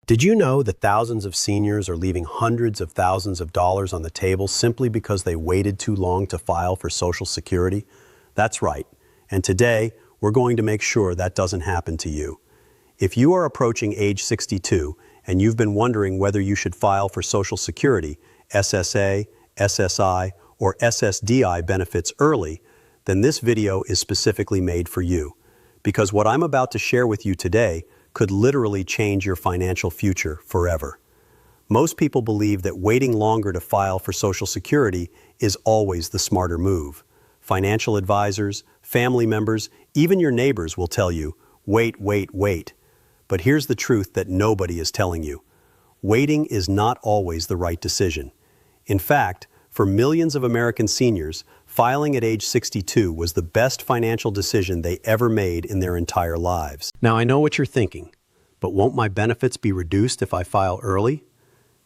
Did you know that thousands of seniors are leaving hundreds of thousands of dollars on the table simply because they waited too long to file for Social Security? That's right. And today, we're going to make sure that doesn't happen to you. If you are approaching age 62 and you've been wondering whether you should file for Social Security, SSA, SSI, or SSDI benefits early, then this video is specifically made for you. Because what I'm about to share with you today could literally change your financial future forever. Most people believe that waiting longer to file for Social Security is always the smarter move. Financial advisors, family members, even your neighbors will tell you, wait, wait, wait. But here's the truth that nobody is telling you. Waiting is not always the right decision. In fact, for millions of American seniors, filing at age 62 was the best financial decision they ever made in their entire lives. Now, I know what you're thinking, but won't my benefits be reduced if I file early?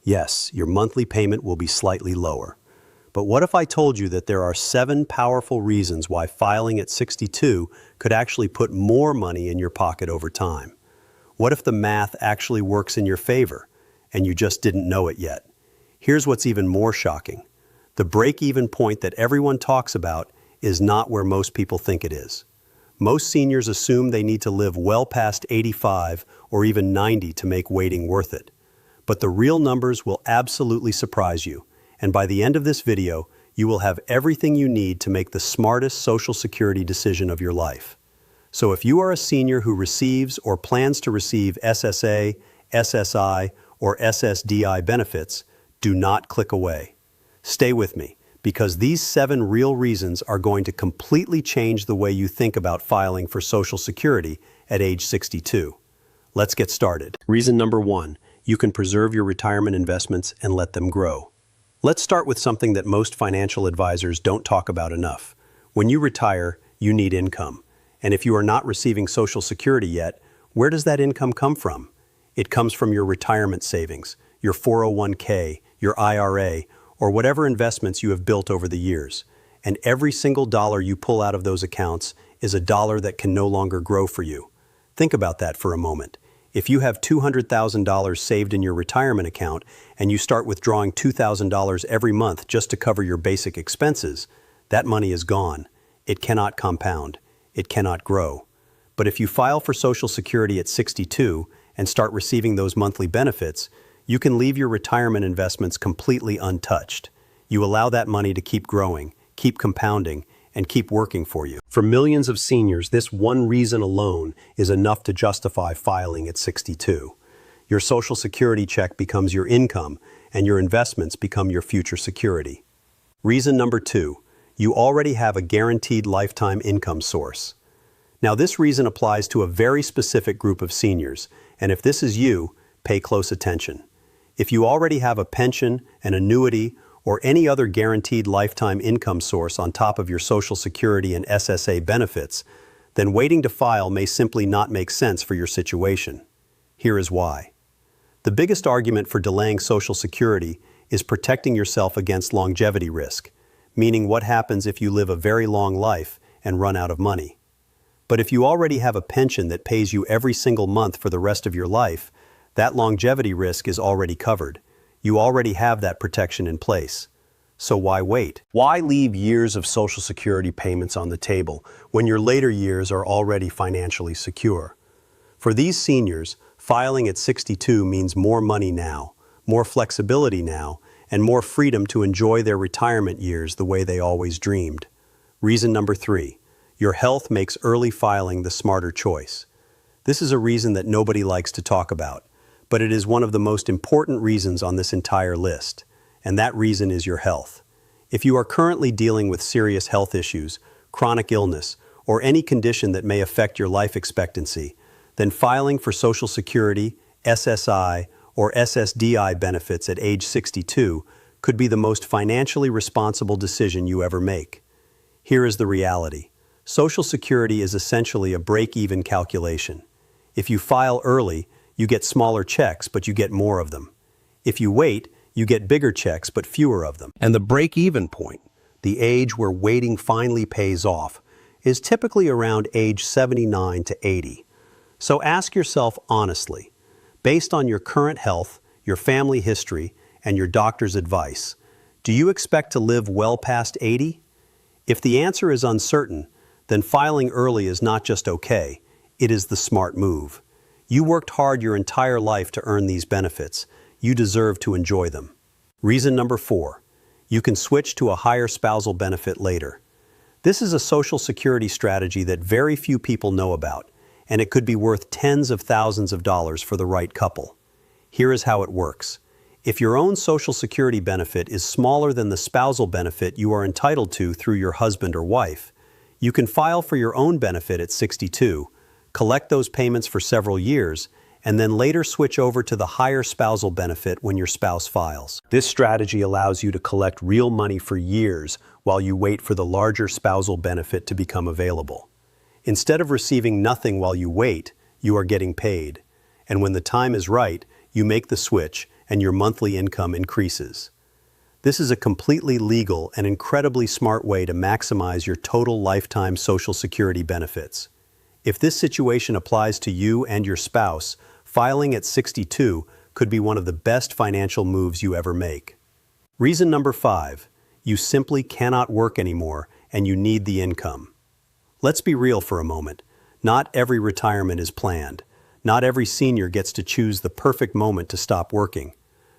Yes, your monthly payment will be slightly lower. But what if I told you that there are 7 powerful reasons why filing at 62 could actually put more money in your pocket over time? What if the math actually works in your favor, and you just didn't know it yet? Here's what's even more shocking. The break-even point that everyone talks about is not where most people think it is. Most seniors assume they need to live well past 85 or even 90 to make waiting worth it. But the real numbers will absolutely surprise you, and by the end of this video, you will have everything you need to make the smartest Social Security decision of your life. So if you are a senior who receives or plans to receive SSA, SSI, or SSDI benefits, do not click away. Stay with me, because these 7 real reasons are going to completely change the way you think about filing for Social Security at age 62. Let's get started. Reason number 1, you can preserve your retirement investments and let them grow. Let's start with something that most financial advisors don't talk about enough. When you retire, you need income. And if you are not receiving Social Security yet, where does that income come from? It comes from your retirement savings, your 401k, your IRA, or whatever investments you have built over the years. And every single dollar you pull out of those accounts is a dollar that can no longer grow for you. Think about that for a moment. If you have $200,000 saved in your retirement account and you start withdrawing $2,000 every month just to cover your basic expenses, that money is gone. It cannot compound. It cannot grow. But if you file for Social Security at 62 and start receiving those monthly benefits, you can leave your retirement investments completely untouched. You allow that money to keep growing, keep compounding, and keep working for you. For millions of seniors, this one reason alone is enough to justify filing at 62. Your Social Security check becomes your income, and your investments become your future security. Reason number 2, you already have a guaranteed lifetime income source. Now, this reason applies to a very specific group of seniors, and if this is you, pay close attention. If you already have a pension, an annuity, or any other guaranteed lifetime income source on top of your Social Security and SSA benefits, then waiting to file may simply not make sense for your situation. Here is why. The biggest argument for delaying Social Security is protecting yourself against longevity risk, meaning what happens if you live a very long life and run out of money. But if you already have a pension that pays you every single month for the rest of your life, that longevity risk is already covered. You already have that protection in place. So why wait? Why leave years of Social Security payments on the table when your later years are already financially secure? For these seniors, filing at 62 means more money now, more flexibility now, and more freedom to enjoy their retirement years the way they always dreamed. Reason number 3, your health makes early filing the smarter choice. This is a reason that nobody likes to talk about, but it is one of the most important reasons on this entire list, and that reason is your health. If you are currently dealing with serious health issues, chronic illness, or any condition that may affect your life expectancy, then filing for Social Security, SSI, or SSDI benefits at age 62 could be the most financially responsible decision you ever make. Here is the reality. Social Security is essentially a break-even calculation. If you file early, you get smaller checks, but you get more of them. If you wait, you get bigger checks, but fewer of them. And the break-even point, the age where waiting finally pays off, is typically around age 79 to 80. So ask yourself honestly, Based on your current health, your family history, and your doctor's advice, do you expect to live well past 80? If the answer is uncertain, then filing early is not just okay, it is the smart move. You worked hard your entire life to earn these benefits. You deserve to enjoy them. Reason number 4. You can switch to a higher spousal benefit later. This is a Social Security strategy that very few people know about, and it could be worth tens of thousands of dollars for the right couple. Here is how it works. If your own Social Security benefit is smaller than the spousal benefit you are entitled to through your husband or wife, you can file for your own benefit at 62, collect those payments for several years, and then later switch over to the higher spousal benefit when your spouse files. This strategy allows you to collect real money for years while you wait for the larger spousal benefit to become available. Instead of receiving nothing while you wait, you are getting paid. And when the time is right, you make the switch and your monthly income increases. This is a completely legal and incredibly smart way to maximize your total lifetime Social Security benefits. If this situation applies to you and your spouse, filing at 62 could be one of the best financial moves you ever make. Reason number 5. You simply cannot work anymore and you need the income. Let's be real for a moment. Not every retirement is planned. Not every senior gets to choose the perfect moment to stop working.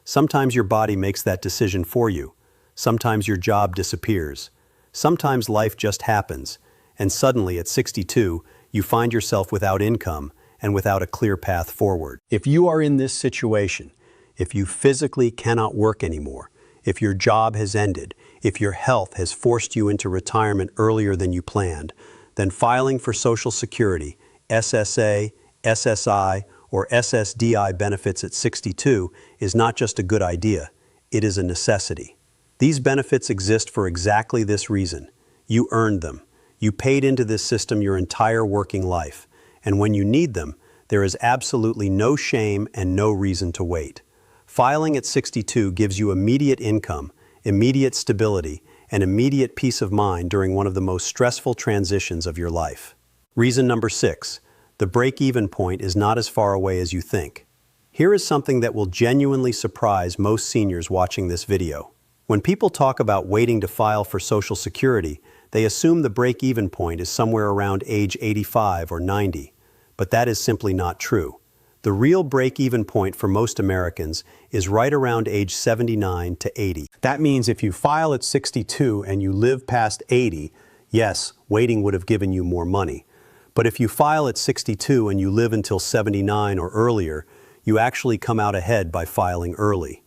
Sometimes your body makes that decision for you. Sometimes your job disappears. Sometimes life just happens, and suddenly at 62, you find yourself without income and without a clear path forward. If you are in this situation, if you physically cannot work anymore, if your job has ended, if your health has forced you into retirement earlier than you planned, then filing for Social Security, SSA, SSI, or SSDI benefits at 62 is not just a good idea, it is a necessity. These benefits exist for exactly this reason. You earned them. You paid into this system your entire working life, and when you need them, there is absolutely no shame and no reason to wait. Filing at 62 gives you immediate income, immediate stability, and immediate peace of mind during one of the most stressful transitions of your life. Reason number 6. The break-even point is not as far away as you think. Here is something that will genuinely surprise most seniors watching this video. When people talk about waiting to file for Social Security, they assume the break-even point is somewhere around age 85 or 90, but that is simply not true. The real break-even point for most Americans is right around age 79 to 80. That means if you file at 62 and you live past 80, yes, waiting would have given you more money. But if you file at 62 and you live until 79 or earlier, you actually come out ahead by filing early.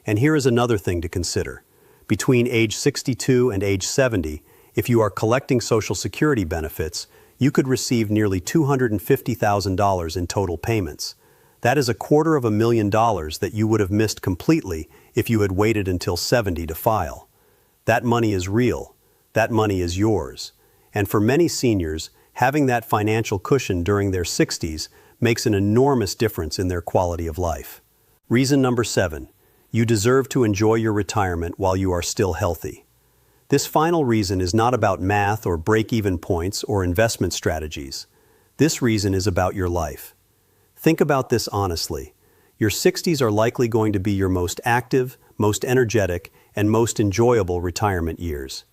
And here is another thing to consider. Between age 62 and age 70, if you are collecting Social Security benefits, you could receive nearly $250,000 in total payments. That is $250,000 that you would have missed completely if you had waited until 70 to file. That money is real. That money is yours. And for many seniors, having that financial cushion during their 60s makes an enormous difference in their quality of life. Reason number 7. You deserve to enjoy your retirement while you are still healthy. This final reason is not about math or break-even points or investment strategies. This reason is about your life. Think about this honestly. Your 60s are likely going to be your most active, most energetic, and most enjoyable retirement years.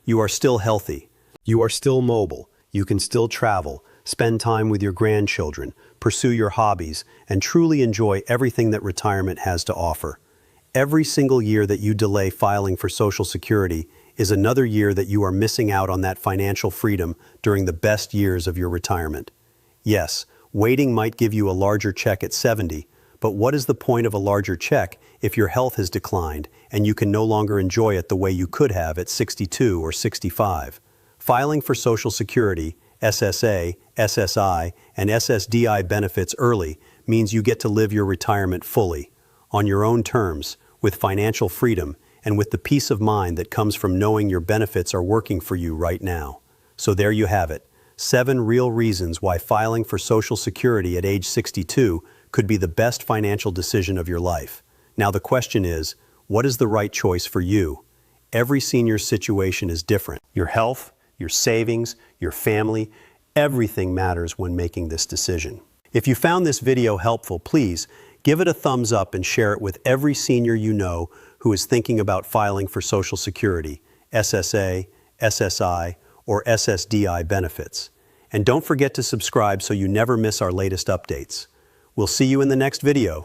You are still healthy. You are still mobile. You can still travel, spend time with your grandchildren, pursue your hobbies, and truly enjoy everything that retirement has to offer. Every single year that you delay filing for Social Security is another year that you are missing out on that financial freedom during the best years of your retirement. Yes, waiting might give you a larger check at 70, but what is the point of a larger check if your health has declined and you can no longer enjoy it the way you could have at 62 or 65? Filing for Social Security, SSA, SSI, and SSDI benefits early means you get to live your retirement fully, on your own terms, with financial freedom, and with the peace of mind that comes from knowing your benefits are working for you right now. So there you have it, 7 real reasons why filing for Social Security at age 62 could be the best financial decision of your life. Now the question is, what is the right choice for you? Every senior's situation is different. Your health, your savings, your family, everything matters when making this decision. If you found this video helpful, please Give it a thumbs up and share it with every senior you know who is thinking about filing for Social Security, SSA, SSI, or SSDI benefits. And don't forget to subscribe so you never miss our latest updates. We'll see you in the next video.